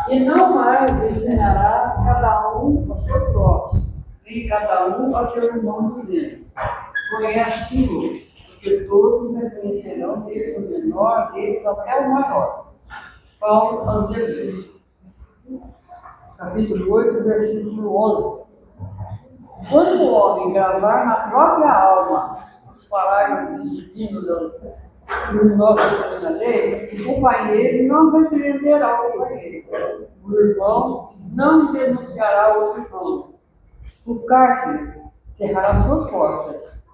E não mais ensinará cada um ao seu próximo, nem cada um ao seu irmão, dizendo: conhece o Senhor, porque todos me reconhecerão, desde o menor deles até o maior. Paulo aos Hebreus, capítulo 8, versículo 11. Quando o homem gravar na própria alma os parágrafos divinos do nosso Testament, o companheiro não repreenderá o companheiro, o irmão não denunciará outro irmão, o cárcere cerrará suas portas,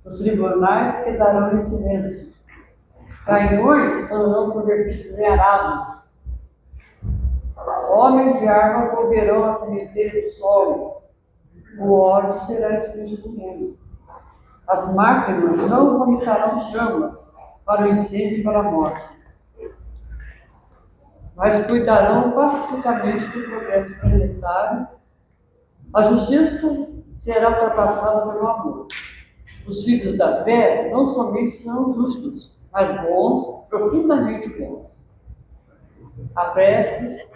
os tribunais quedarão em silêncio, canhões serão convertidos em arados, homens de armas volverão a cemitério do solo, o ódio será expulso do mundo. As máquinas não vomitarão chamas para o incêndio e para a morte, mas cuidarão pacificamente do progresso planetário. A justiça será ultrapassada pelo amor. Os filhos da fé não somente são justos, mas bons, profundamente bons. A prece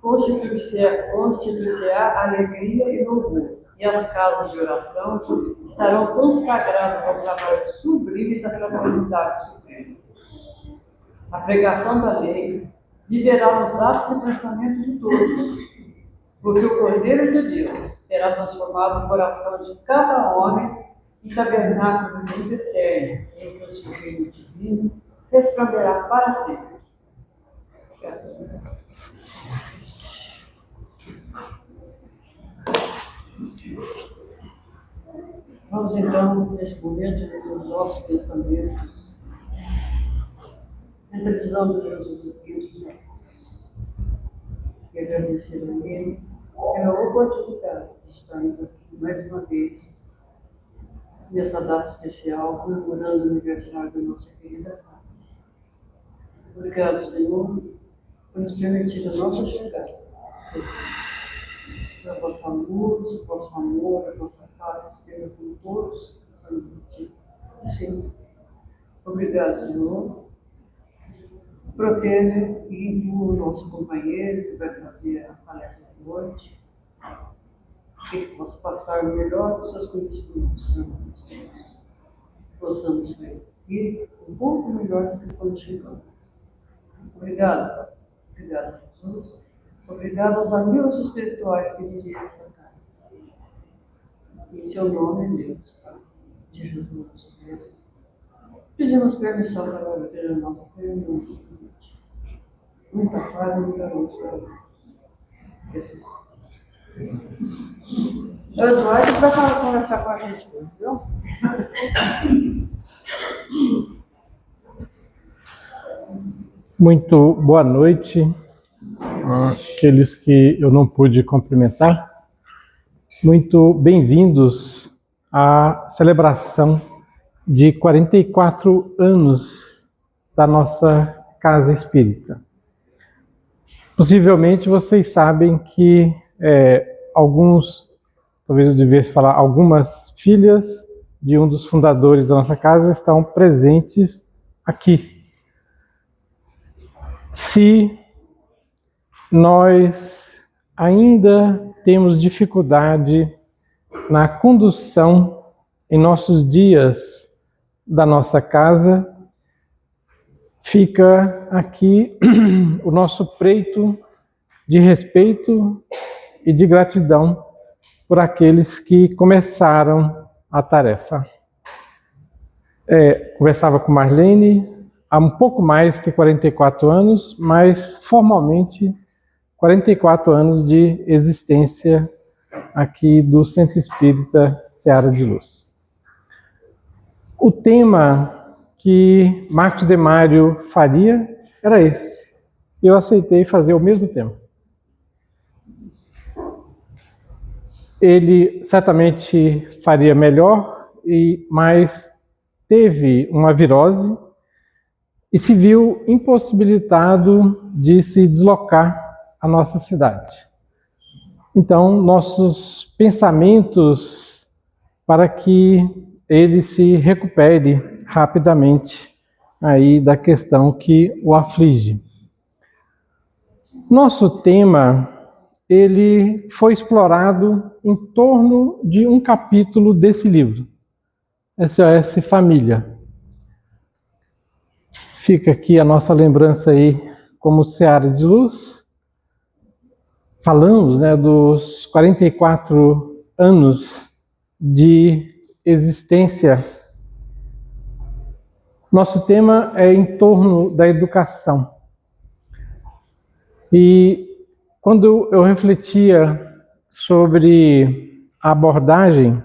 constituirá alegria e louvor, e as casas de oração estarão consagradas ao trabalho sublime da fraternidade suprema. A pregação da lei viverá nos atos e pensamentos de todos, porque o Cordeiro de Deus terá transformado o coração de cada homem em tabernáculo de luz eterna, em que o Supremo Divino resplandecerá para sempre. Vamos então, nesse momento, nos nossos pensamentos, entre a visão de Jesus Cristo, e agradecer a Ele pela oportunidade de estarmos aqui mais uma vez, nessa data especial, comemorando o aniversário da nossa querida paz. Obrigado, Senhor, por nos permitir a nossa chegada. A vossa luz, o vosso amor, a vossa paz esteja com todos que estamos contigo. Sim. Obrigado, Senhor. Proteja e inclua o nosso companheiro que vai fazer a palestra de noite. Que ele possa passar o melhor dos seus conhecimentos, Senhor. Possamos sair um pouco melhor do que quando chegamos. Obrigado, Pai. Obrigado, Jesus. Obrigado aos amigos espirituais que dirigem essa casa. Em seu nome, Deus, Pai, de Jesus Cristo. Pedimos permissão para viver a nossa reunião. Muita paz e muita luz para nós. O Eduardo vai conversar com a gente, viu? Muito boa noite àqueles que eu não pude cumprimentar. Muito bem-vindos à celebração de 44 anos da nossa Casa Espírita. Possivelmente vocês sabem que talvez eu devesse falar, algumas filhas de um dos fundadores da nossa casa estão presentes aqui. Se nós ainda temos dificuldade na condução em nossos dias da nossa casa, fica aqui o nosso preito de respeito e de gratidão por aqueles que começaram a tarefa. Conversava com Marlene há um pouco mais que 44 anos, mas formalmente 44 anos de existência aqui do Centro Espírita Seara de Luz. O tema que Marcos Demário faria era esse. Eu aceitei fazer o mesmo tema. Ele certamente faria melhor, mas teve uma virose e se viu impossibilitado de se deslocar à nossa cidade. Então, nossos pensamentos para que ele se recupere rapidamente aí da questão que o aflige. Nosso tema, ele foi explorado em torno de um capítulo desse livro, SOS Família. Fica aqui a nossa lembrança aí como seara de luz. Falamos, dos 44 anos de existência. Nosso tema é em torno da educação. E quando eu refletia sobre a abordagem,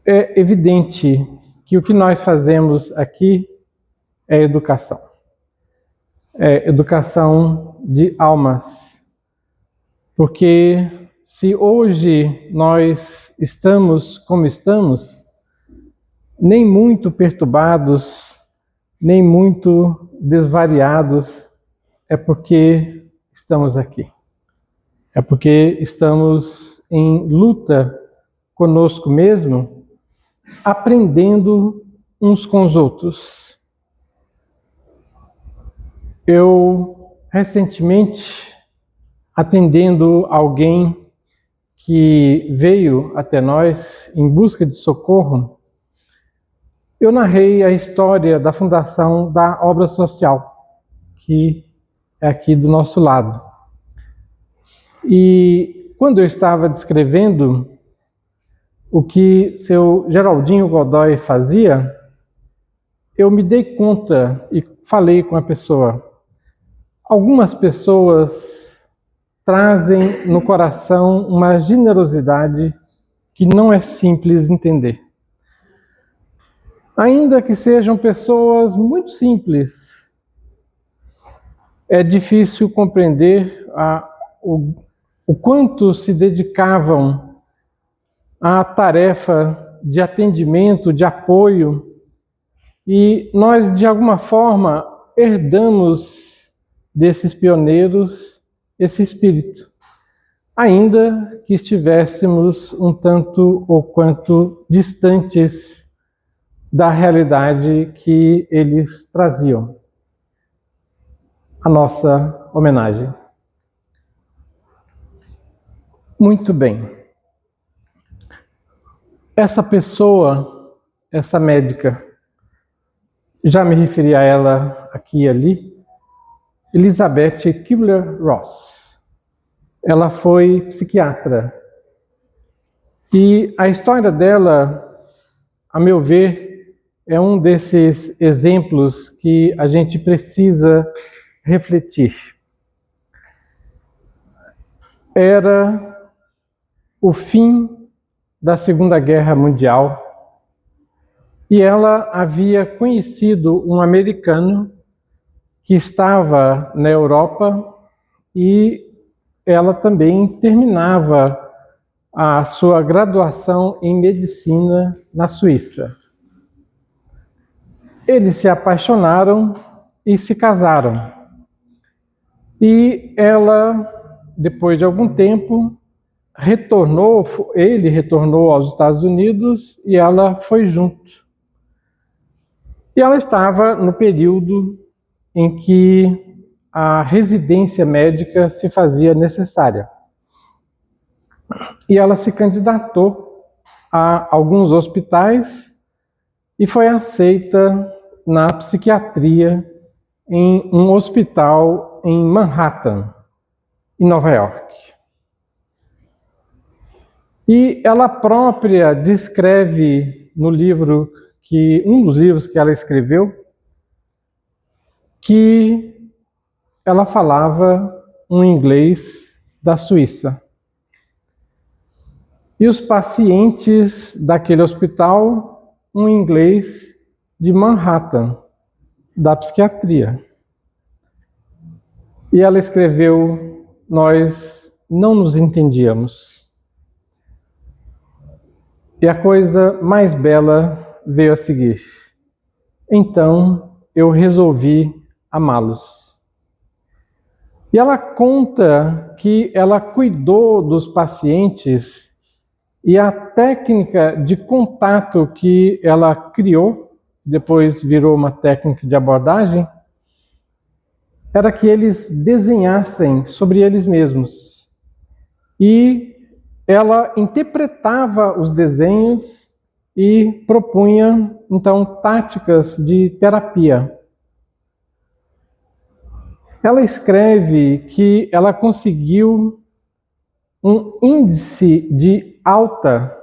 é evidente que o que nós fazemos aqui é educação. É educação de almas. Porque se hoje nós estamos como estamos, nem muito perturbados, nem muito desvariados, é porque estamos aqui. É porque estamos em luta conosco mesmo, aprendendo uns com os outros. Eu, recentemente, atendendo alguém que veio até nós em busca de socorro, eu narrei a história da fundação da obra social, que é aqui do nosso lado. E quando eu estava descrevendo o que seu Geraldinho Godoy fazia, eu me dei conta e falei com a pessoa. Algumas pessoas trazem no coração uma generosidade que não é simples de entender. Ainda que sejam pessoas muito simples, é difícil compreender o quanto se dedicavam à tarefa de atendimento, de apoio, e nós, de alguma forma, herdamos desses pioneiros esse espírito, ainda que estivéssemos um tanto ou quanto distantes da realidade que eles traziam. A nossa homenagem. Muito bem. Essa pessoa, essa médica, já me referi a ela aqui e ali, Elizabeth Kubler-Ross. Ela foi psiquiatra. E a história dela, a meu ver, é um desses exemplos que a gente precisa refletir. Era o fim da Segunda Guerra Mundial e ela havia conhecido um americano que estava na Europa e ela também terminava a sua graduação em medicina na Suíça. Eles se apaixonaram e se casaram. E ela, depois de algum tempo, ele retornou aos Estados Unidos e ela foi junto. E ela estava no período em que a residência médica se fazia necessária. E ela se candidatou a alguns hospitais e foi aceita na psiquiatria em um hospital em Manhattan, em Nova York. E ela própria descreve no livro, um dos livros que ela escreveu, que ela falava um inglês da Suíça. E os pacientes daquele hospital, um inglês de Manhattan, da psiquiatria. E ela escreveu, nós não nos entendíamos. E a coisa mais bela veio a seguir. Então, eu resolvi amá-los. E ela conta que ela cuidou dos pacientes e a técnica de contato que ela criou depois virou uma técnica de abordagem, era que eles desenhassem sobre eles mesmos. E ela interpretava os desenhos e propunha, então, táticas de terapia. Ela escreve que ela conseguiu um índice de alta,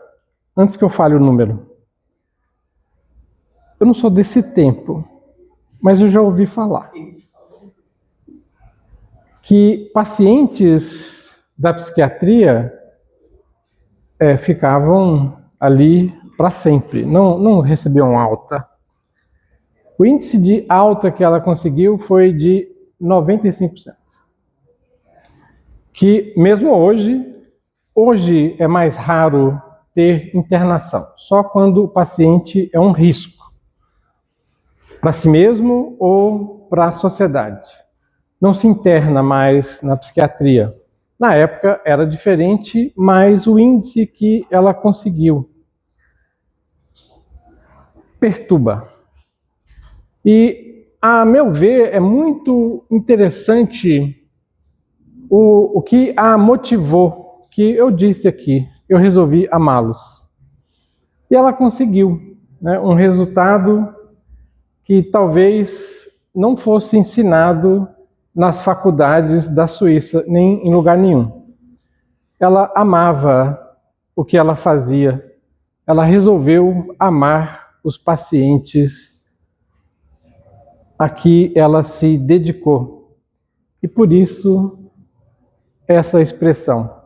antes que eu fale o número. Eu não sou desse tempo, mas eu já ouvi falar que pacientes da psiquiatria ficavam ali para sempre, não recebiam alta. O índice de alta que ela conseguiu foi de 95%. Que mesmo hoje é mais raro ter internação, só quando o paciente é um risco para si mesmo ou para a sociedade. Não se interna mais na psiquiatria. Na época era diferente, mas o índice que ela conseguiu perturba. E, a meu ver, é muito interessante o que a motivou, que eu disse aqui, eu resolvi amá-los. E ela conseguiu, né, um resultado que talvez não fosse ensinado nas faculdades da Suíça, nem em lugar nenhum. Ela amava o que ela fazia. Ela resolveu amar os pacientes a que ela se dedicou. E por isso, essa expressão,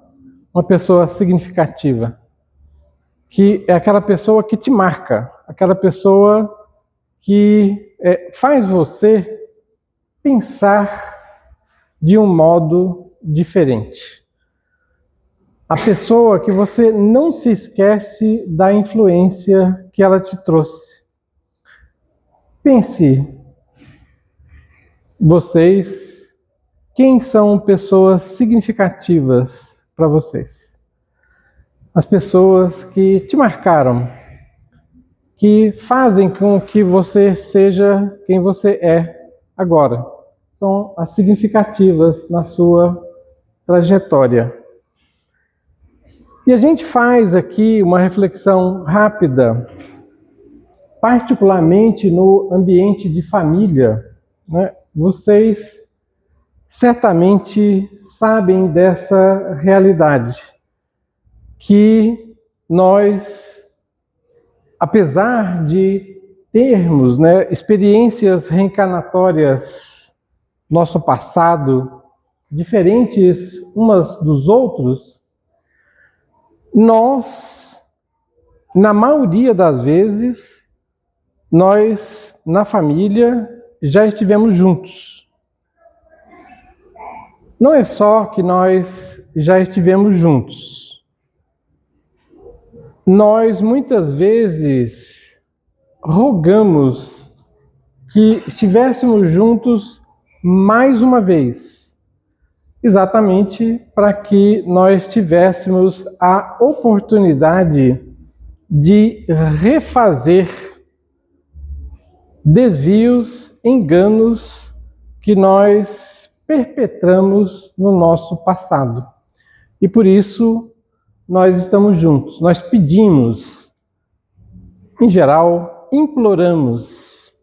uma pessoa significativa, que é aquela pessoa que te marca, aquela pessoa que faz você pensar de um modo diferente. A pessoa que você não se esquece da influência que ela te trouxe. Pense, vocês, quem são pessoas significativas para vocês? As pessoas que te marcaram, que fazem com que você seja quem você é agora. São as significativas na sua trajetória. E a gente faz aqui uma reflexão rápida, particularmente no ambiente de família, né? Vocês certamente sabem dessa realidade, que nós, apesar de termos, né, experiências reencarnatórias, nosso passado, diferentes umas dos outros, nós, na maioria das vezes, nós, na família, já estivemos juntos. Não é só que nós já estivemos juntos. Nós, muitas vezes, rogamos que estivéssemos juntos mais uma vez, exatamente para que nós tivéssemos a oportunidade de refazer desvios, enganos que nós perpetramos no nosso passado. E por isso nós estamos juntos. Nós pedimos, em geral, imploramos.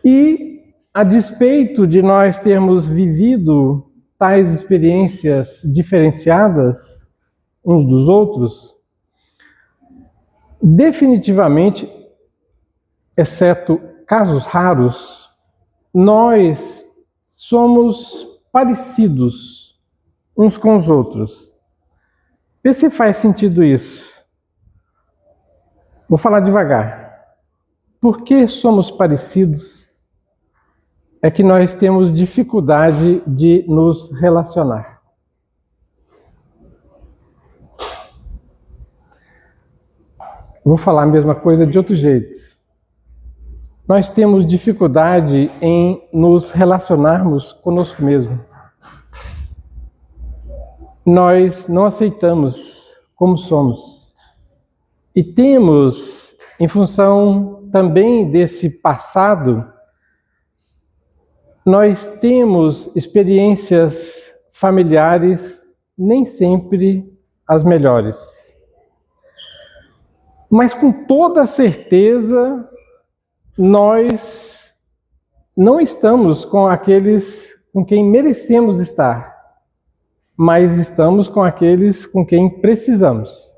E a despeito de nós termos vivido tais experiências diferenciadas uns dos outros, definitivamente, exceto casos raros, nós somos parecidos uns com os outros. Vê se faz sentido isso. Vou falar devagar. Por que somos parecidos? É que nós temos dificuldade de nos relacionar. Vou falar a mesma coisa de outro jeito. Nós temos dificuldade em nos relacionarmos conosco mesmo. Nós não aceitamos como somos. E temos, em função também desse passado, nós temos experiências familiares nem sempre as melhores. Mas com toda certeza, nós não estamos com aqueles com quem merecemos estar, mas estamos com aqueles com quem precisamos.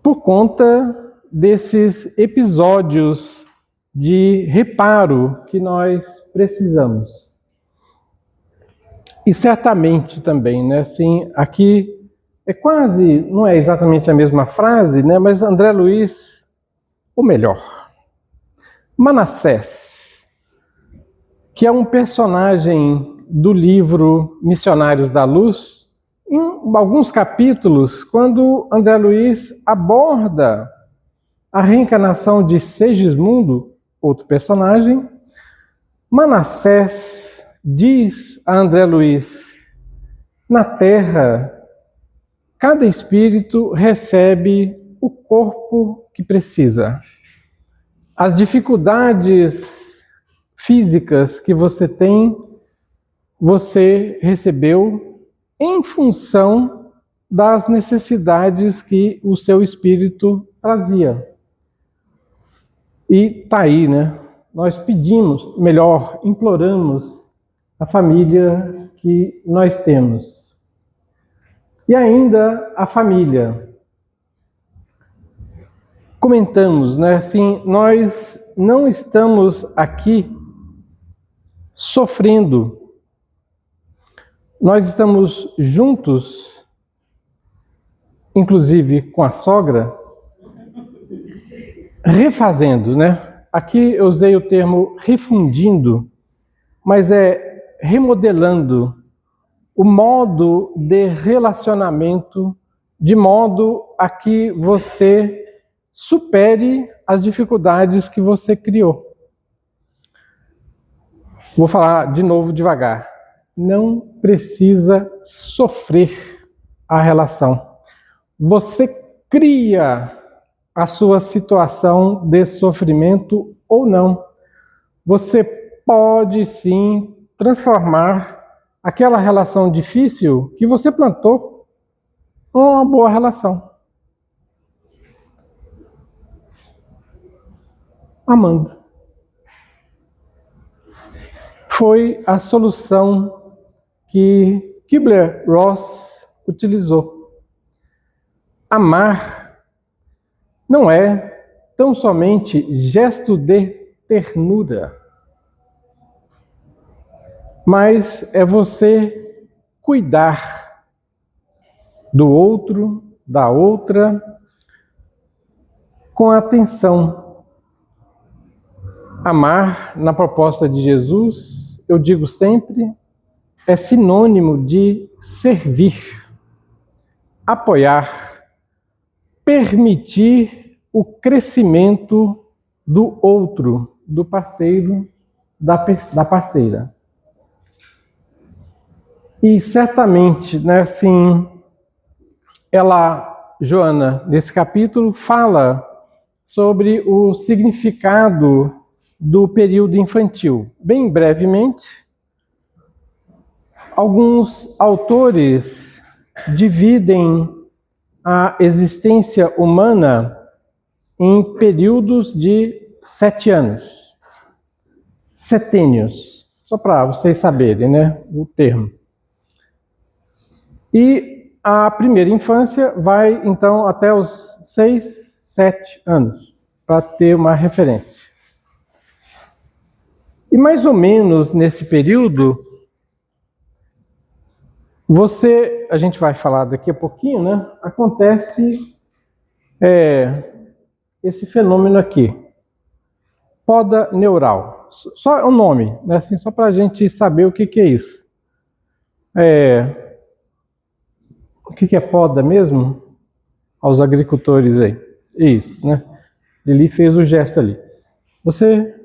Por conta desses episódios de reparo que nós precisamos. E certamente também, né? Assim, aqui é quase, não é exatamente a mesma frase, né? Mas André Luiz, ou melhor, Manassés, que é um personagem do livro Missionários da Luz, em alguns capítulos, quando André Luiz aborda a reencarnação de Segismundo, outro personagem, Manassés diz a André Luiz: na Terra, cada espírito recebe o corpo que precisa. As dificuldades físicas que você tem, você recebeu em função das necessidades que o seu espírito trazia. E tá aí, né? Nós pedimos, melhor, imploramos a família que nós temos. E ainda a família. Comentamos, né? Assim, nós não estamos aqui sofrendo. Nós estamos juntos, inclusive com a sogra, refazendo, né? Aqui eu usei o termo refundindo, mas é remodelando o modo de relacionamento de modo a que você supere as dificuldades que você criou. Vou falar de novo devagar. Não precisa sofrer a relação. Você cria a sua situação de sofrimento ou não. Você pode sim transformar aquela relação difícil que você plantou em uma boa relação. Amando. Foi a solução que Kübler-Ross utilizou. Amar não é tão somente gesto de ternura, mas é você cuidar do outro, da outra, com atenção. Amar, na proposta de Jesus, eu digo sempre, é sinônimo de servir, apoiar, permitir o crescimento do outro, do parceiro, da parceira. E certamente, né, assim, Joana, nesse capítulo, fala sobre o significado do período infantil. Bem brevemente, alguns autores dividem a existência humana em períodos de 7 anos. Setênios. Só para vocês saberem, né, o termo. E a primeira infância vai, então, até os 6, 7 anos, para ter uma referência. E mais ou menos nesse período, a gente vai falar daqui a pouquinho, né? Acontece esse fenômeno aqui, poda neural. Só o nome, né? Assim, só para a gente saber o que é isso. O que é poda mesmo? Aos agricultores aí. Isso, né? Lili fez o gesto ali. Você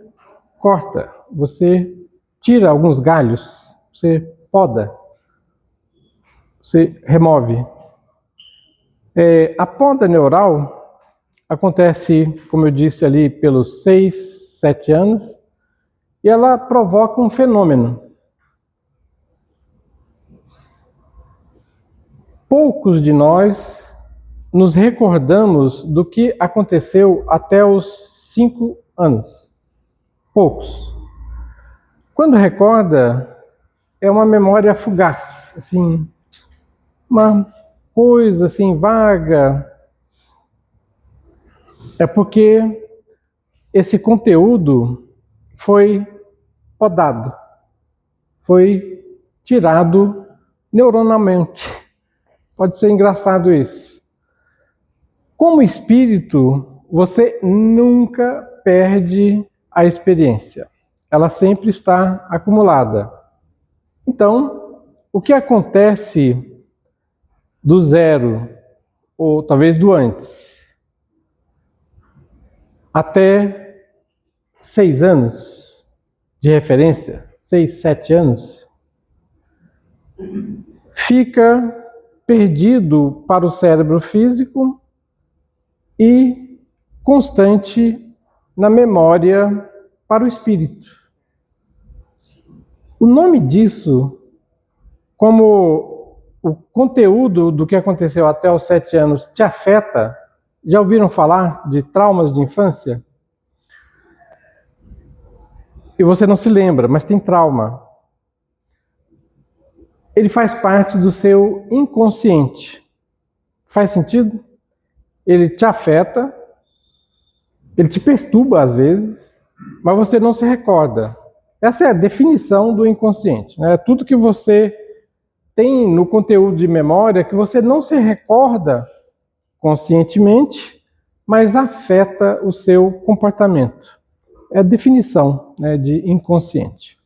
corta, você tira alguns galhos, você poda, você remove. A poda neural acontece, como eu disse ali, pelos 6, 7 anos, e ela provoca um fenômeno. Poucos de nós nos recordamos do que aconteceu até os 5 anos. Poucos. Quando recorda, é uma memória fugaz, assim, uma coisa assim vaga. É porque esse conteúdo foi podado, foi tirado neuronalmente. Pode ser engraçado isso. Como espírito, você nunca perde a experiência. Ela sempre está acumulada. Então, o que acontece do zero, ou talvez do antes, até 6 anos de referência, 6, 7 anos, fica perdido para o cérebro físico e constante na memória para o espírito. O nome disso, como o conteúdo do que aconteceu até os 7 anos te afeta, já ouviram falar de traumas de infância? E você não se lembra, mas tem trauma. Ele faz parte do seu inconsciente. Faz sentido? Ele te afeta, ele te perturba às vezes, mas você não se recorda. Essa é a definição do inconsciente, né? Tudo que você tem no conteúdo de memória que você não se recorda conscientemente, mas afeta o seu comportamento. É a definição, né, de inconsciente.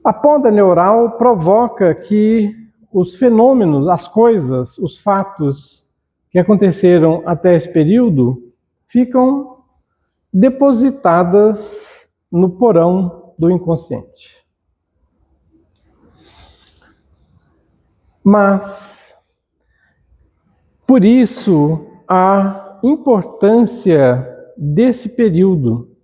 A poda neural provoca que os fenômenos, as coisas, os fatos que aconteceram até esse período ficam depositadas no porão do inconsciente. Mas, por isso, a importância desse período,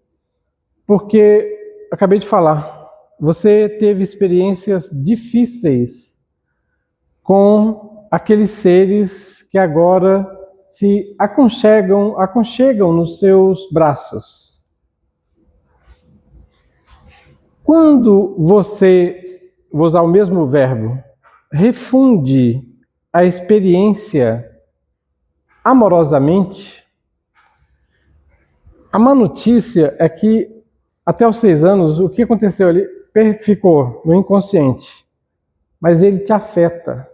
porque, acabei de falar, você teve experiências difíceis com aqueles seres que agora se aconchegam nos seus braços. Quando você, vou usar o mesmo verbo, refunde a experiência amorosamente, a má notícia é que até os 6 anos, o que aconteceu ali ficou no inconsciente, mas ele te afeta.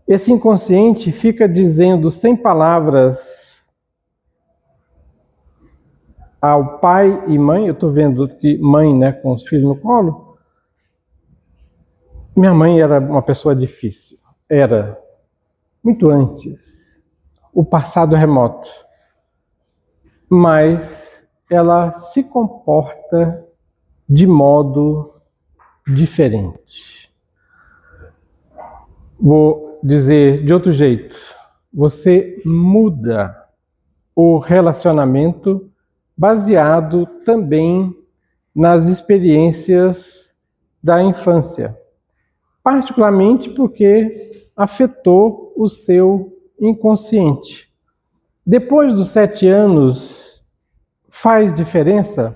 Esse inconsciente fica dizendo sem palavras ao pai e mãe, eu estou vendo que mãe, né, com os filhos no colo, minha mãe era uma pessoa difícil, era muito antes, o passado remoto, mas ela se comporta de modo diferente. Vou dizer de outro jeito, você muda o relacionamento baseado também nas experiências da infância, particularmente porque afetou o seu inconsciente. Depois dos 7 anos, faz diferença?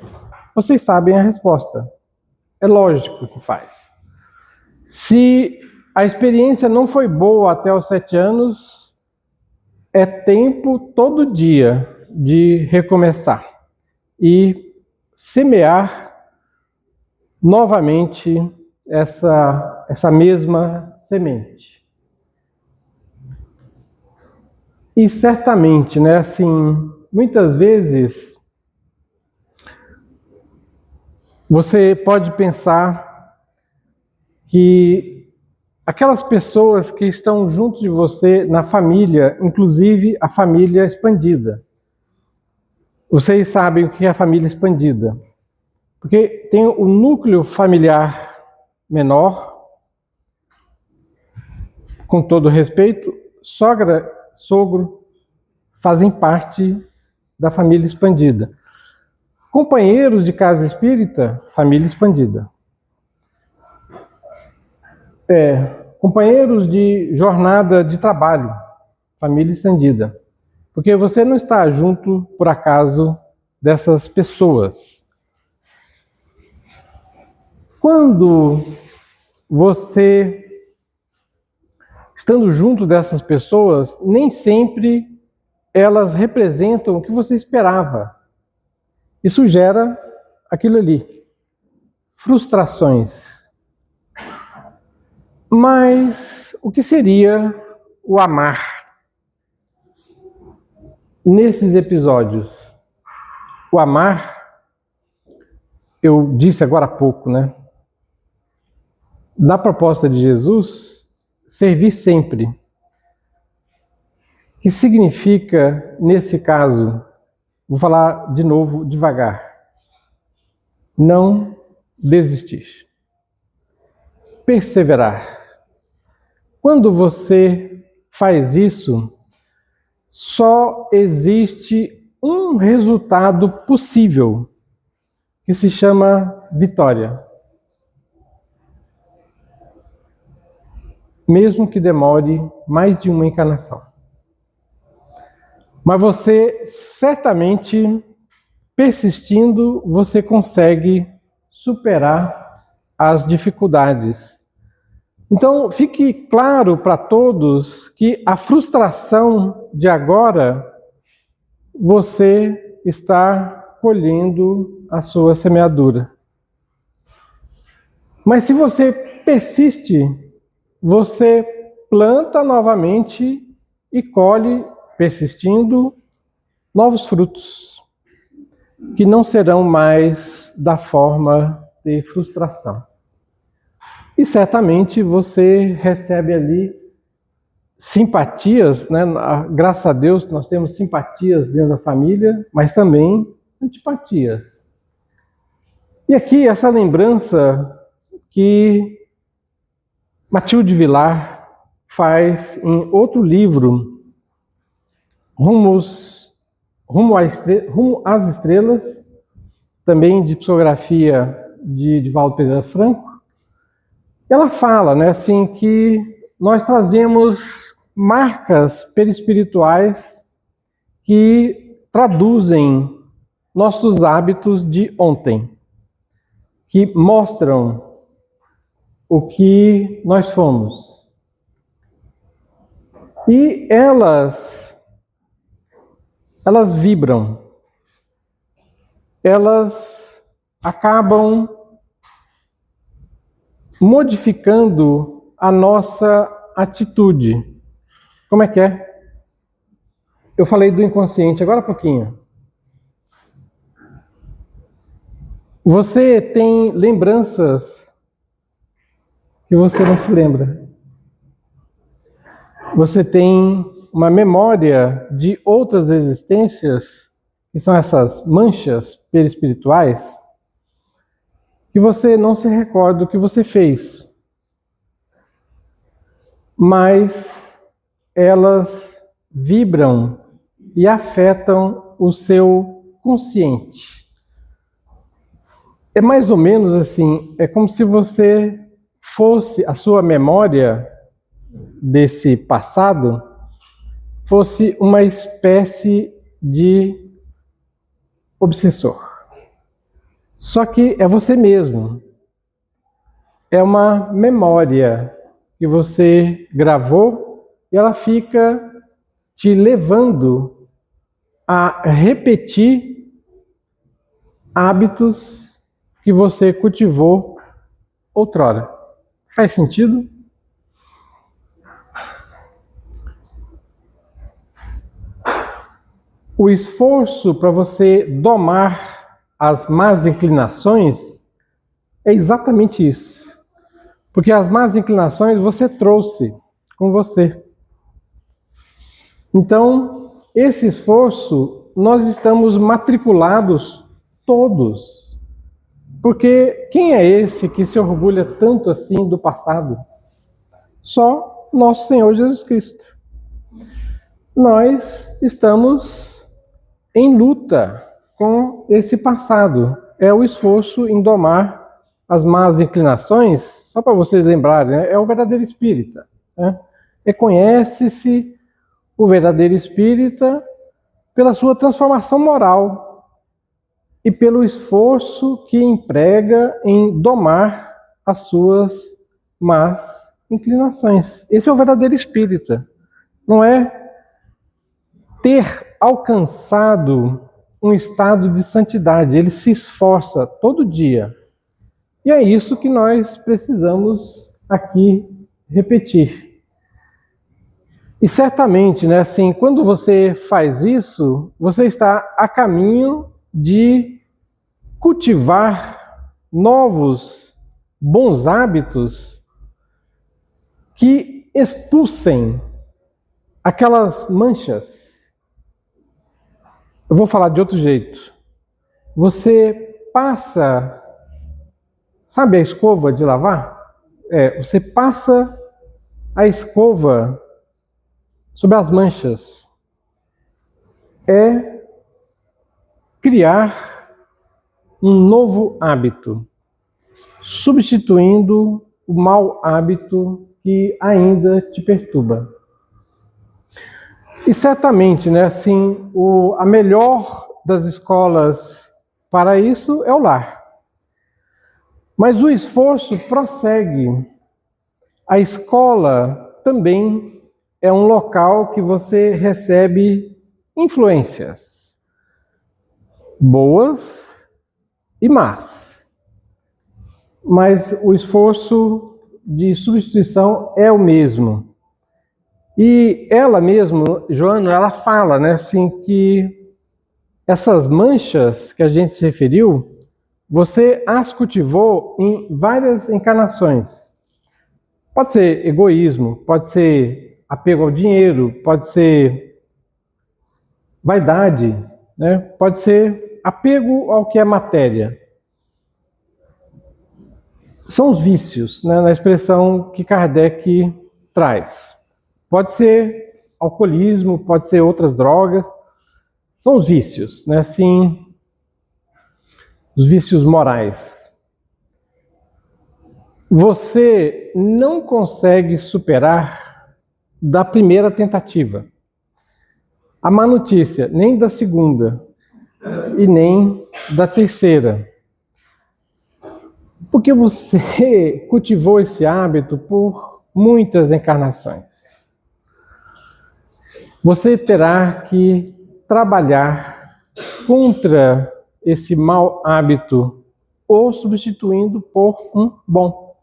Vocês sabem a resposta. É lógico que faz. Se a experiência não foi boa até os 7 anos, é tempo todo dia de recomeçar e semear novamente essa mesma semente. E certamente, né, assim, muitas vezes você pode pensar que aquelas pessoas que estão junto de você na família, inclusive a família expandida. Vocês sabem o que é a família expandida. Porque tem o núcleo familiar menor, com todo respeito, sogra, sogro, fazem parte da família expandida. Companheiros de casa espírita, família expandida. Companheiros de jornada de trabalho, família estendida. Porque você não está junto, por acaso, dessas pessoas. Quando você, estando junto dessas pessoas, nem sempre elas representam o que você esperava. Isso gera aquilo ali, frustrações. Mas o que seria o amar nesses episódios? O amar, eu disse agora há pouco, né? Na proposta de Jesus, servir sempre. Que significa, nesse caso, vou falar de novo devagar, não desistir. Perseverar. Quando você faz isso, só existe um resultado possível, que se chama vitória. Mesmo que demore mais de uma encarnação. Mas você, certamente, persistindo, você consegue superar as dificuldades. Então, fique claro para todos que a frustração de agora, você está colhendo a sua semeadura. Mas se você persiste, você planta novamente e colhe, persistindo, novos frutos, que não serão mais da forma de frustração. E certamente você recebe ali simpatias, né? Graças a Deus nós temos simpatias dentro da família, mas também antipatias. E aqui essa lembrança que Matilde Vilar faz em outro livro, Rumo às Estrelas, também de psicografia de Divaldo Pereira Franco. Ela fala, né, assim, que nós trazemos marcas perispirituais que traduzem nossos hábitos de ontem, que mostram o que nós fomos. E elas vibram, elas acabam modificando a nossa atitude. Como é que é? Eu falei do inconsciente agora há pouquinho. Você tem lembranças que você não se lembra. Você tem uma memória de outras existências, que são essas manchas perispirituais, que você não se recorda do que você fez. Mas elas vibram e afetam o seu consciente. É mais ou menos assim, é como se você fosse, a sua memória desse passado fosse uma espécie de obsessor. Só que é você mesmo. É uma memória que você gravou e ela fica te levando a repetir hábitos que você cultivou outrora. Faz sentido? O esforço para você domar as más inclinações é exatamente isso. Porque as más inclinações você trouxe com você. Então, esse esforço, nós estamos matriculados todos. Porque quem é esse que se orgulha tanto assim do passado? Só nosso Senhor Jesus Cristo. nós estamos em luta com esse passado. É o esforço em domar as más inclinações, só para vocês lembrarem, né? É o verdadeiro espírita. Né? Reconhece-se o verdadeiro espírita pela sua transformação moral e pelo esforço que emprega em domar as suas más inclinações. Esse é o verdadeiro espírita. Não é ter alcançado um estado de santidade. Ele se esforça todo dia. E é isso que nós precisamos aqui repetir. E certamente, né, assim, quando você faz isso, você está a caminho de cultivar novos bons hábitos que expulsem aquelas manchas. Eu vou falar de outro jeito. Você passa, sabe a escova de lavar? Você passa a escova sobre as manchas. É criar um novo hábito, substituindo o mau hábito que ainda te perturba. E certamente, né, assim, a melhor das escolas para isso é o lar. Mas o esforço prossegue. A escola também é um local que você recebe influências, boas e más. Mas o esforço de substituição é o mesmo. E ela mesma, Joana, ela fala, né, assim, que essas manchas que a gente se referiu, você as cultivou em várias encarnações. Pode ser egoísmo, pode ser apego ao dinheiro, pode ser vaidade, né? Pode ser apego ao que é matéria. São os vícios, né, na expressão que Kardec traz. Pode ser alcoolismo, pode ser outras drogas. São os vícios, né? Assim, os vícios morais. Você não consegue superar da primeira tentativa. A má notícia, nem da segunda e nem da terceira. Porque você cultivou esse hábito por muitas encarnações. Você terá que trabalhar contra esse mau hábito ou substituindo por um bom.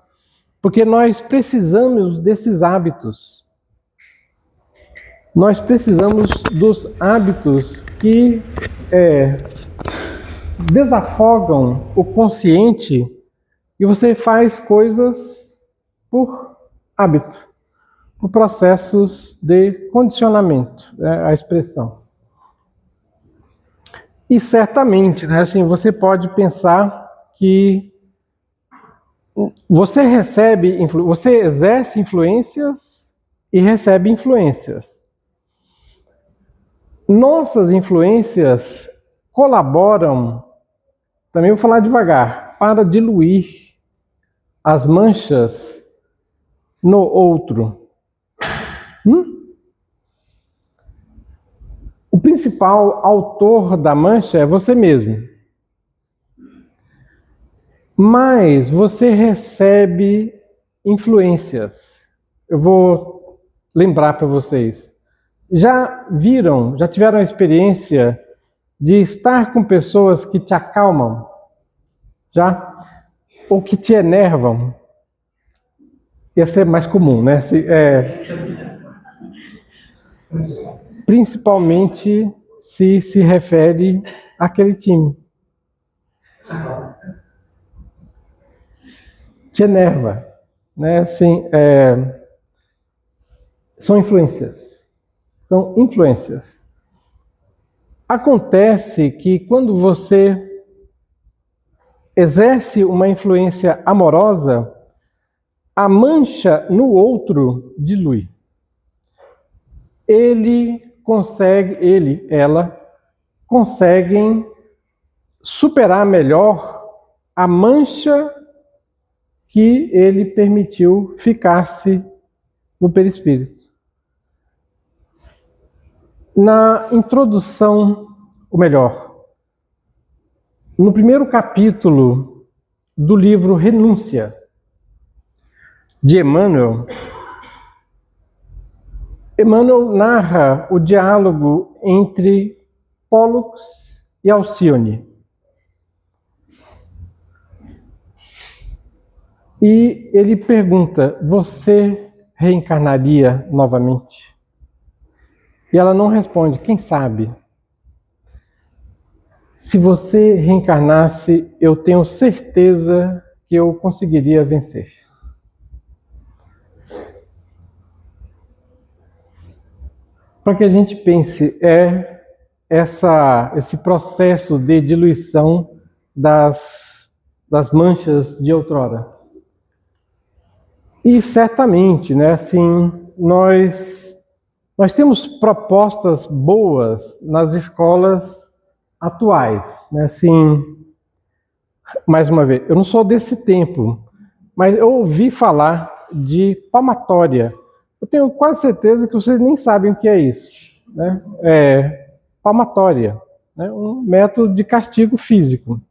Porque nós precisamos desses hábitos. Nós precisamos dos hábitos que desafogam o consciente e você faz coisas por hábito, por processos de condicionamento, a expressão. E certamente, né, assim, você pode pensar que você exerce influências e recebe influências. Nossas influências colaboram, também vou falar devagar, para diluir as manchas no outro. O principal autor da mancha é você mesmo. Mas você recebe influências. Eu vou lembrar para vocês. Já tiveram a experiência de estar com pessoas que te acalmam? Já? Ou que te enervam? Ia ser mais comum, né? Principalmente se refere àquele time. Te enerva, né? Assim, são influências. São influências. Acontece que quando você exerce uma influência amorosa, a mancha no outro dilui. Ele ela, conseguem superar melhor a mancha que ele permitiu ficasse no perispírito. Na introdução, ou melhor, no primeiro capítulo do livro Renúncia, de Emmanuel, Emmanuel narra o diálogo entre Pólux e Alcione. E ele pergunta: você reencarnaria novamente? E ela não responde: quem sabe? Se você reencarnasse, eu tenho certeza que eu conseguiria vencer. Para que a gente pense, esse processo de diluição das manchas de outrora. E certamente, né, assim, nós temos propostas boas nas escolas atuais, né, assim, mais uma vez, eu não sou desse tempo, mas eu ouvi falar de palmatória. Eu tenho quase certeza que vocês nem sabem o que é isso, né? Palmatória, né? Um método de castigo físico.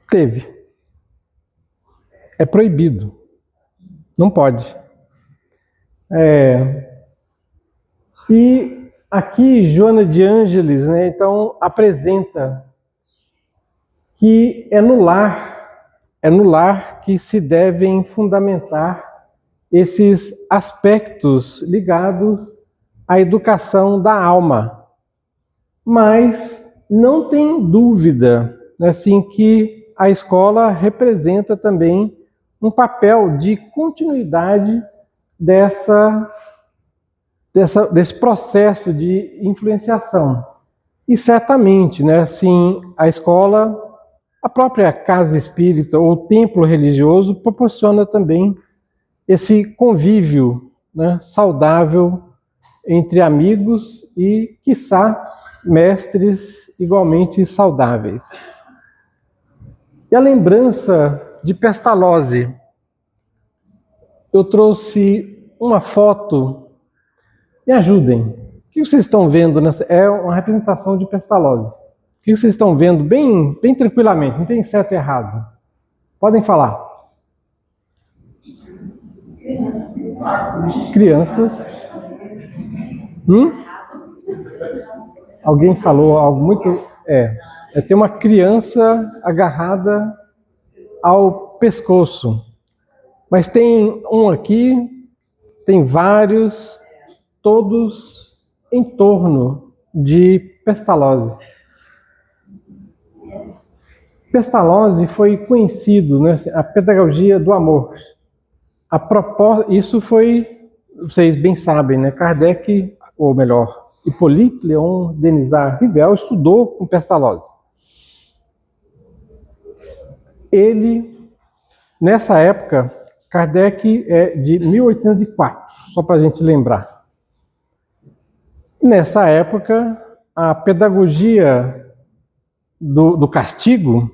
Teve. É proibido. Não pode. E aqui Joana de Ângeles, né, então apresenta que é no lar que se devem fundamentar esses aspectos ligados à educação da alma. Mas não tem dúvida, assim, que a escola representa também um papel de continuidade desse processo de influenciação. E certamente, né, assim, a escola, a própria casa espírita ou templo religioso proporciona também esse convívio, né, saudável entre amigos e, quiçá, mestres igualmente saudáveis. E a lembrança de Pestalozzi. Eu trouxe uma foto. Me ajudem. O que vocês estão vendo? É uma representação de Pestalozzi. O que vocês estão vendo bem tranquilamente? Não tem certo e errado. Podem falar. Crianças. Alguém falou algo muito... tem uma criança agarrada ao pescoço. Mas tem um aqui, tem vários, todos em torno de Pestalozzi. Pestalozzi foi conhecido, né, a pedagogia do amor. Isso foi, vocês bem sabem, né, Kardec, ou melhor, Hippolyte Léon Denisard Rivel estudou com Pestalozzi. Ele, nessa época, Kardec é de 1804, só para a gente lembrar. Nessa época, a pedagogia do castigo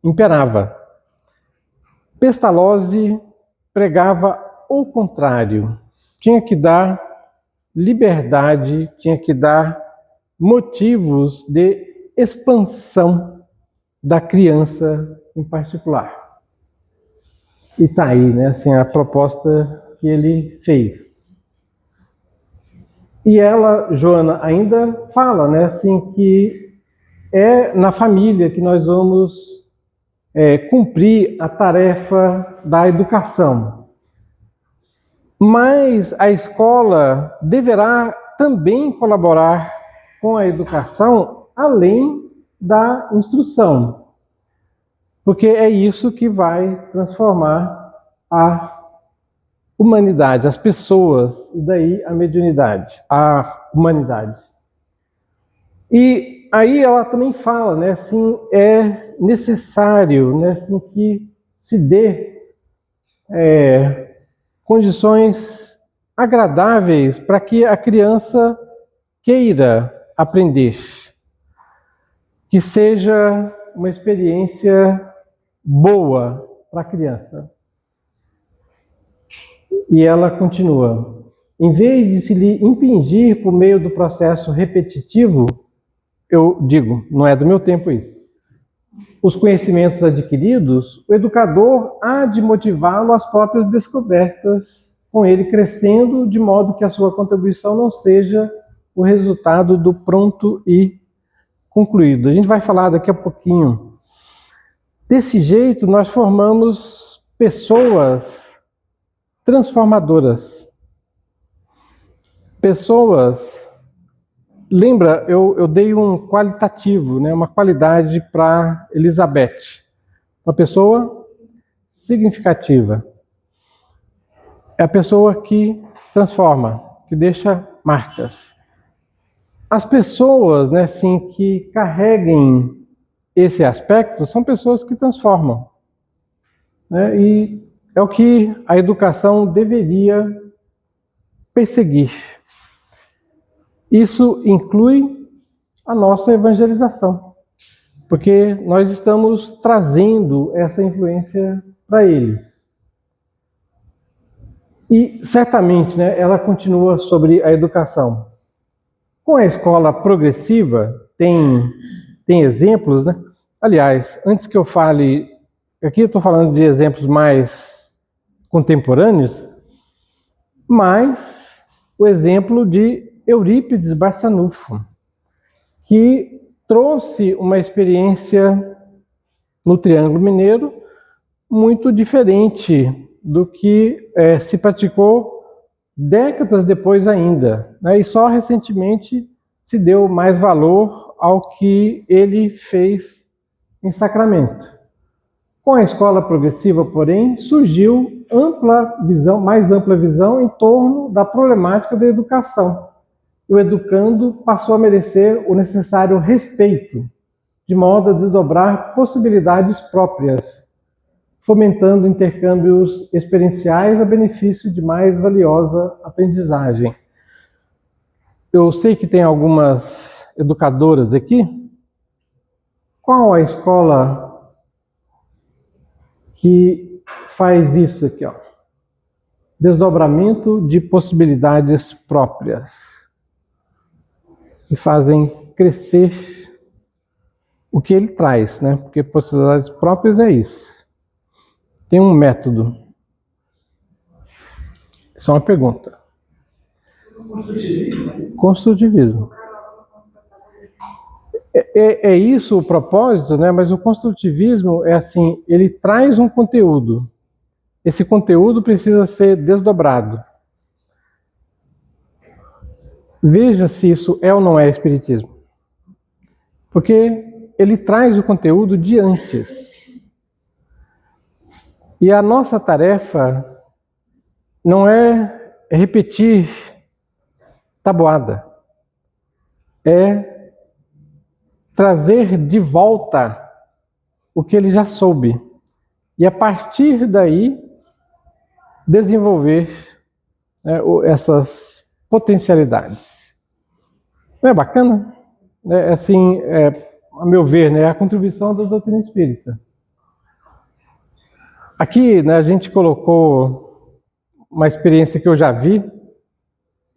imperava. Pestalozzi pregava o contrário. Tinha que dar liberdade, tinha que dar motivos de expansão da criança em particular. E está aí, né, assim, a proposta que ele fez. E ela, Joana, ainda fala, né, assim, que é na família que nós vamos cumprir a tarefa da educação. Mas a escola deverá também colaborar com a educação além da instrução. Porque é isso que vai transformar a humanidade, as pessoas, e daí a mediunidade, a humanidade. E aí ela também fala, né, assim, é necessário, né, assim, que se dê condições agradáveis para que a criança queira aprender, que seja uma experiência boa para a criança. E ela continua: em vez de se lhe impingir por meio do processo repetitivo, eu digo, não é do meu tempo isso, os conhecimentos adquiridos, o educador há de motivá-lo às próprias descobertas, com ele crescendo, de modo que a sua contribuição não seja o resultado do pronto e concluído. A gente vai falar daqui a pouquinho. Desse jeito, nós formamos pessoas transformadoras. Pessoas... Lembra, eu dei um qualitativo, né, uma qualidade para Elizabeth. Uma pessoa significativa. É a pessoa que transforma, que deixa marcas. As pessoas, né, assim, que carreguem esse aspecto são pessoas que transformam. Né, e é o que a educação deveria perseguir. Isso inclui a nossa evangelização, porque nós estamos trazendo essa influência para eles. E certamente, né, ela continua sobre a educação. Com a escola progressiva, tem exemplos, né? Aliás, antes que eu fale, aqui eu estou falando de exemplos mais contemporâneos, mas o exemplo de Eurípides Barçanufo, que trouxe uma experiência no Triângulo Mineiro muito diferente do que se praticou décadas depois ainda, né? E só recentemente se deu mais valor ao que ele fez em Sacramento. Com a escola progressiva, porém, surgiu mais ampla visão em torno da problemática da educação. E o educando passou a merecer o necessário respeito, de modo a desdobrar possibilidades próprias, fomentando intercâmbios experienciais a benefício de mais valiosa aprendizagem. Eu sei que tem algumas educadoras aqui. Qual a escola que faz isso aqui, ó? Desdobramento de possibilidades próprias. E fazem crescer o que ele traz, né? Porque possibilidades próprias é isso. Tem um método. Isso é uma pergunta. Construtivismo. É isso o propósito, né? Mas o construtivismo é assim, ele traz um conteúdo. Esse conteúdo precisa ser desdobrado. Veja se isso é ou não é espiritismo. Porque ele traz o conteúdo de antes. E a nossa tarefa não é repetir tabuada. É trazer de volta o que ele já soube. E a partir daí, desenvolver essas potencialidades. Não é bacana? A meu ver, né, a contribuição da doutrina espírita. Aqui, né, a gente colocou uma experiência que eu já vi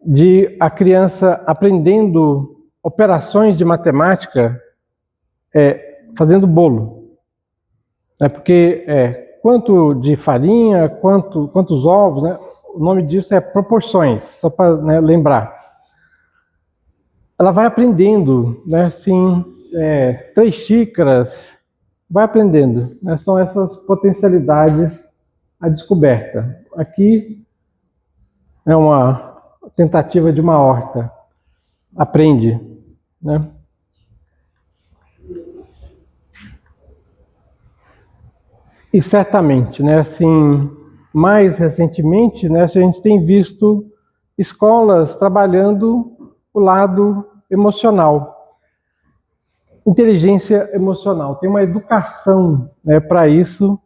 de a criança aprendendo operações de matemática fazendo bolo. Porque quanto de farinha, quantos ovos, né? O nome disso é proporções, só para, né, lembrar. Ela vai aprendendo, né, assim, 3 xícaras, vai aprendendo, né, são essas potencialidades à descoberta. Aqui é uma tentativa de uma horta, aprende, né? E certamente, né, assim, mais recentemente, né, a gente tem visto escolas trabalhando o lado emocional, inteligência emocional. Tem uma educação, né, para isso,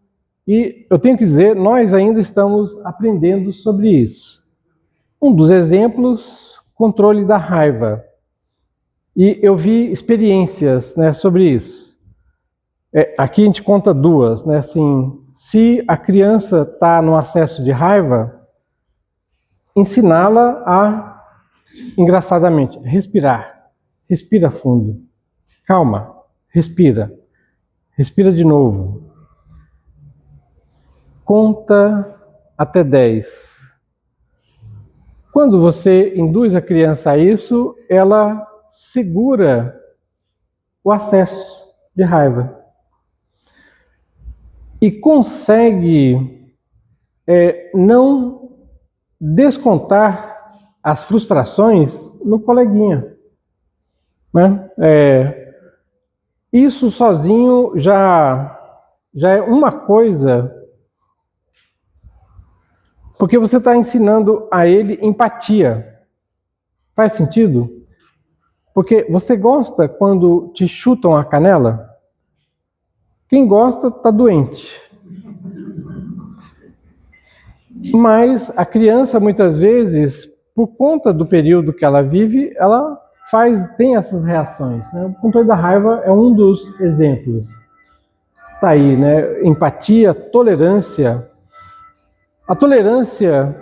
e eu tenho que dizer, nós ainda estamos aprendendo sobre isso. Um dos exemplos, controle da raiva. E eu vi experiências, né, sobre isso. Aqui a gente conta duas, né? Assim, se a criança está no acesso de raiva, ensiná-la a, engraçadamente, respirar. Respira fundo. Calma, respira. Respira de novo. Conta até 10. Quando você induz a criança a isso, ela segura o acesso de raiva. E consegue não descontar as frustrações no coleguinha. Né? Isso sozinho já é uma coisa, porque você está ensinando a ele empatia. Faz sentido? Porque você gosta quando te chutam a canela? Quem gosta está doente. Mas a criança, muitas vezes, por conta do período que ela vive, ela tem essas reações. Né? O controle da raiva é um dos exemplos. Está aí, né? Empatia, tolerância. A tolerância,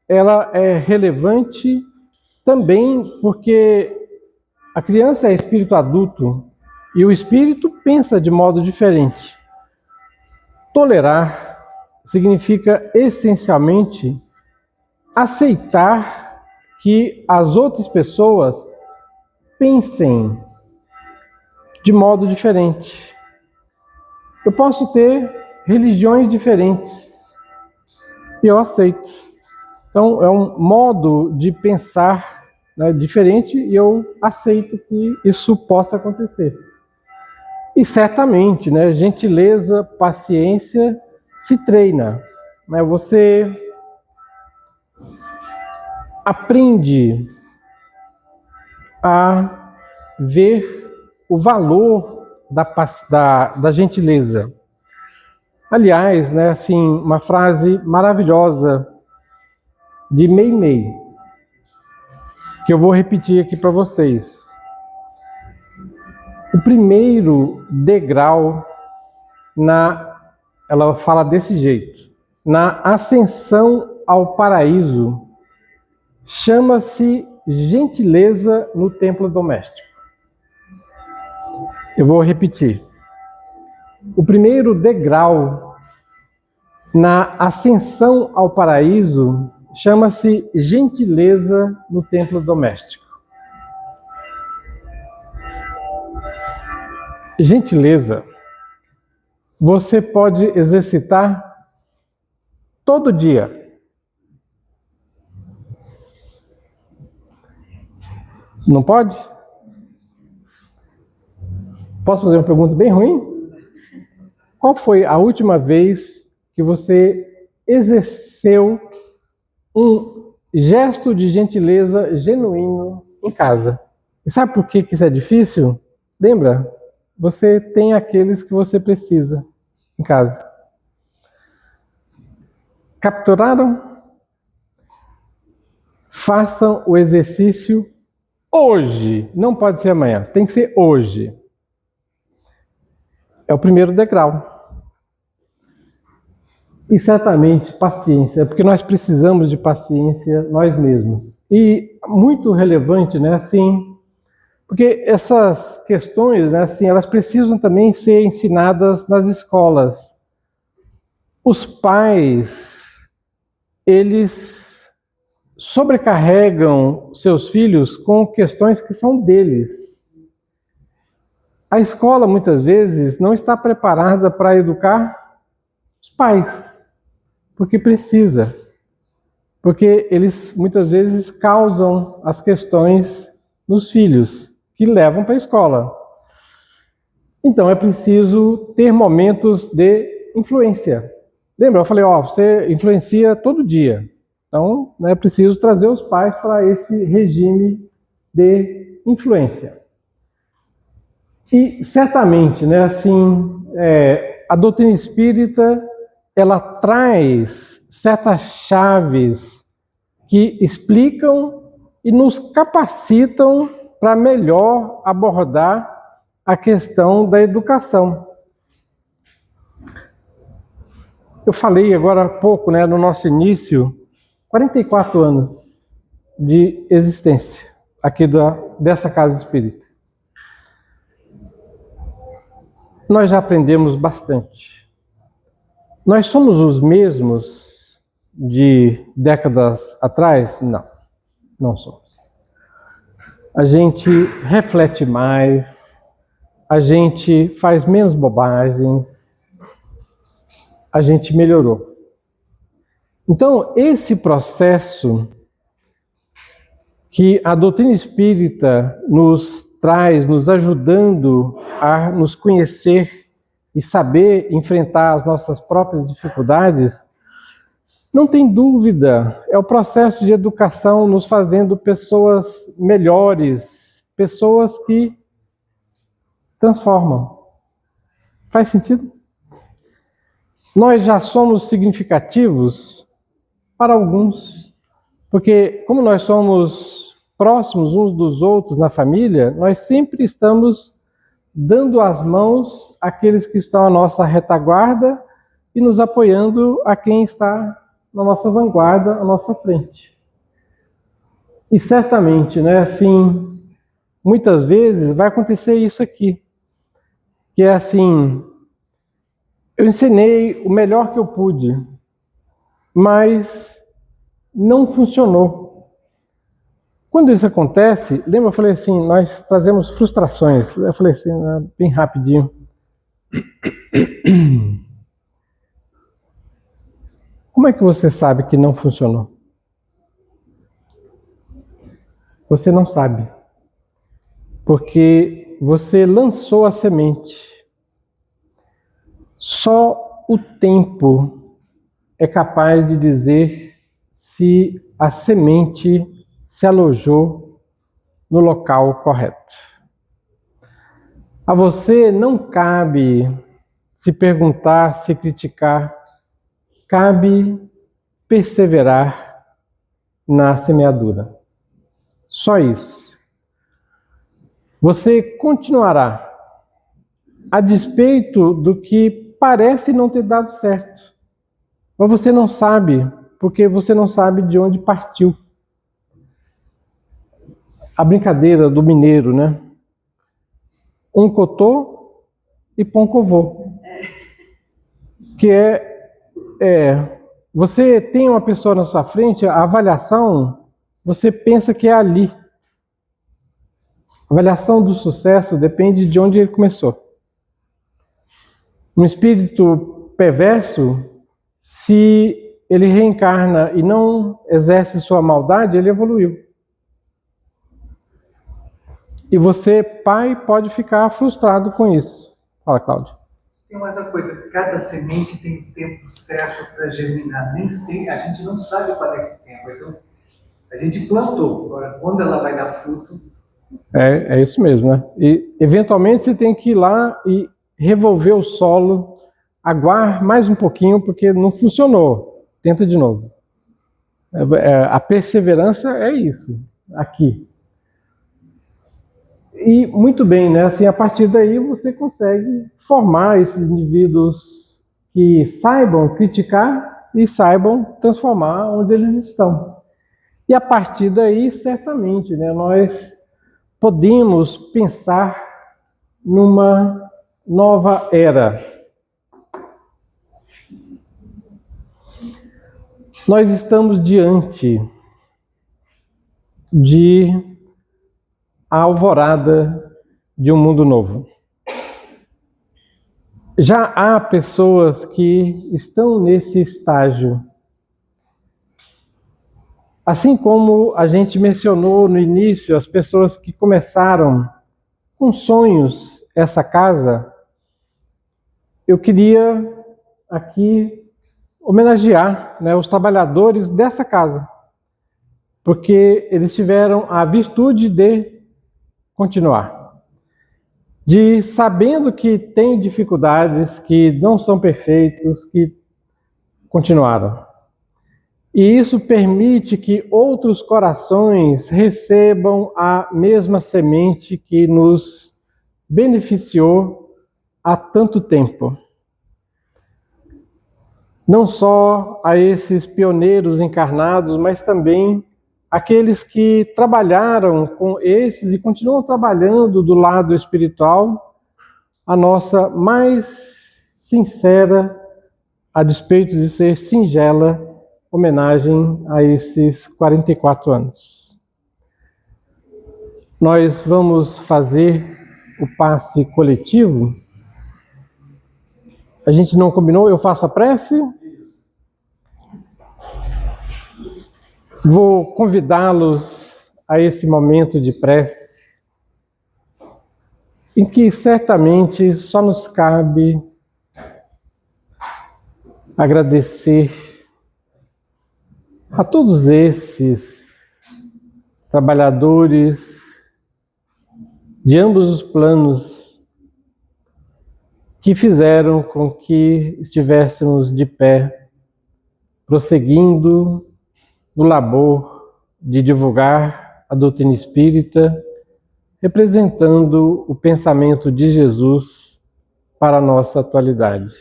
ela é relevante também porque a criança é espírito adulto e o espírito pensa de modo diferente. Tolerar significa essencialmente aceitar que as outras pessoas pensem de modo diferente. Eu posso ter religiões diferentes e eu aceito. Então, é um modo de pensar, né, diferente e eu aceito que isso possa acontecer. E certamente, né, gentileza, paciência se treina. Né? Você aprende a ver o valor da gentileza. Aliás, né, assim, uma frase maravilhosa de Meimei, que eu vou repetir aqui para vocês. O primeiro degrau ela fala desse jeito: na ascensão ao paraíso, chama-se gentileza no templo doméstico. Eu vou repetir. O primeiro degrau na ascensão ao paraíso chama-se gentileza no templo doméstico. Gentileza, você pode exercitar todo dia. Não pode? Posso fazer uma pergunta bem ruim? Qual foi a última vez que você exerceu um gesto de gentileza genuíno em casa? E sabe por que isso é difícil? Lembra? Você tem aqueles que você precisa em casa. Capturaram? Façam o exercício hoje. Não pode ser amanhã, tem que ser hoje. É o primeiro degrau. E certamente paciência, porque nós precisamos de paciência nós mesmos. E muito relevante, né, assim, porque essas questões, né, assim, elas precisam também ser ensinadas nas escolas. Os pais, eles sobrecarregam seus filhos com questões que são deles. A escola, muitas vezes, não está preparada para educar os pais, porque precisa. Porque eles, muitas vezes, causam as questões nos filhos, que levam para a escola. Então, é preciso ter momentos de influência. Lembra? Eu falei, você influencia todo dia. Então, é preciso trazer os pais para esse regime de influência. E, certamente, né, assim, a doutrina espírita, ela traz certas chaves que explicam e nos capacitam para melhor abordar a questão da educação. Eu falei agora há pouco, né, no nosso início, 44 anos de existência aqui dessa casa espírita. Nós já aprendemos bastante. Nós somos os mesmos de décadas atrás? Não, não somos. A gente reflete mais, a gente faz menos bobagens, a gente melhorou. Então, esse processo que a doutrina espírita nos traz, nos ajudando a nos conhecer e saber enfrentar as nossas próprias dificuldades, não tem dúvida, é o processo de educação nos fazendo pessoas melhores, pessoas que transformam. Faz sentido? Nós já somos significativos para alguns, porque como nós somos próximos uns dos outros na família, nós sempre estamos dando as mãos àqueles que estão à nossa retaguarda e nos apoiando a quem está na nossa vanguarda, à nossa frente. E certamente, né, assim, muitas vezes vai acontecer isso aqui, que é assim, eu ensinei o melhor que eu pude, mas não funcionou. Quando isso acontece, lembra, eu falei assim, nós trazemos frustrações. Eu falei assim, bem rapidinho. Como é que você sabe que não funcionou? Você não sabe. Porque você lançou a semente. Só o tempo é capaz de dizer se a semente se alojou no local correto. A você não cabe se perguntar, se criticar, cabe perseverar na semeadura. Só isso. Você continuará, a despeito do que parece não ter dado certo. Mas você não sabe, porque você não sabe de onde partiu. A brincadeira do mineiro, né? Um cotô e pão covô. Que você tem uma pessoa na sua frente, a avaliação, você pensa que é ali. A avaliação do sucesso depende de onde ele começou. Um espírito perverso, se ele reencarna e não exerce sua maldade, ele evoluiu. E você, pai, pode ficar frustrado com isso. Fala, Cláudio. Tem mais uma coisa, cada semente tem tempo certo para germinar. Nem sei, a gente não sabe qual é esse tempo. Então, a gente plantou. Agora, quando ela vai dar fruto... É isso mesmo, né? E, eventualmente, você tem que ir lá e revolver o solo, aguar mais um pouquinho, porque não funcionou. Tenta de novo. A perseverança é isso, aqui. E muito bem, né? Assim, a partir daí você consegue formar esses indivíduos que saibam criticar e saibam transformar onde eles estão. E a partir daí, certamente, né, nós podemos pensar numa nova era. Nós estamos diante de a alvorada de um mundo novo. Já há pessoas que estão nesse estágio. Assim como a gente mencionou no início, as pessoas que começaram com sonhos essa casa, eu queria aqui homenagear, né, os trabalhadores dessa casa, porque eles tiveram a virtude de continuar. De sabendo que tem dificuldades, que não são perfeitos, que continuaram. E isso permite que outros corações recebam a mesma semente que nos beneficiou há tanto tempo. Não só a esses pioneiros encarnados, mas também aqueles que trabalharam com esses e continuam trabalhando do lado espiritual, a nossa mais sincera, a despeito de ser singela, homenagem a esses 44 anos. Nós vamos fazer o passe coletivo. A gente não combinou? Eu faço a prece? Vou convidá-los a esse momento de prece, em que certamente só nos cabe agradecer a todos esses trabalhadores de ambos os planos que fizeram com que estivéssemos de pé, prosseguindo no labor de divulgar a doutrina espírita, representando o pensamento de Jesus para a nossa atualidade.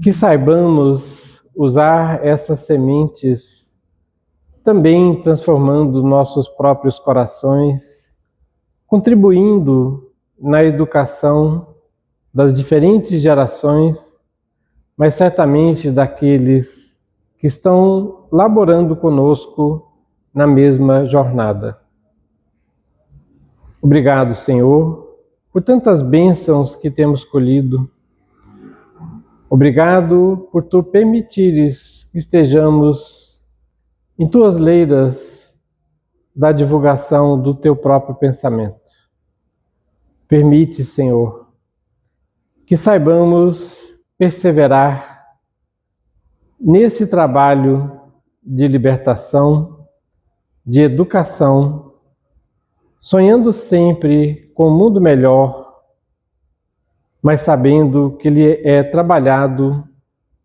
Que saibamos usar essas sementes, também transformando nossos próprios corações, contribuindo na educação das diferentes gerações, mas certamente daqueles que estão laborando conosco na mesma jornada. Obrigado, Senhor, por tantas bênçãos que temos colhido. Obrigado por Tu permitires que estejamos em Tuas leiras da divulgação do Teu próprio pensamento. Permite, Senhor, que saibamos perseverar nesse trabalho de libertação, de educação, sonhando sempre com um mundo melhor, mas sabendo que ele é trabalhado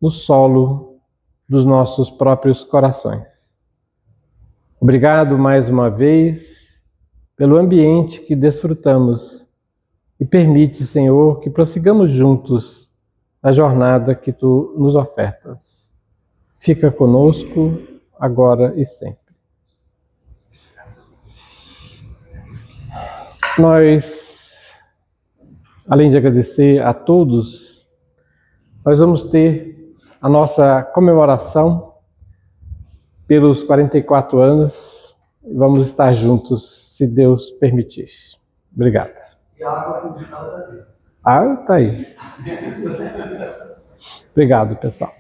no solo dos nossos próprios corações. Obrigado mais uma vez pelo ambiente que desfrutamos e permite, Senhor, que prossigamos juntos a jornada que Tu nos ofertas. Fica conosco agora e sempre. Nós, além de agradecer a todos, nós vamos ter a nossa comemoração pelos 44 anos. Vamos estar juntos, se Deus permitir. Obrigado. E a água fungicada está ali. Ah, tá aí. Obrigado, pessoal.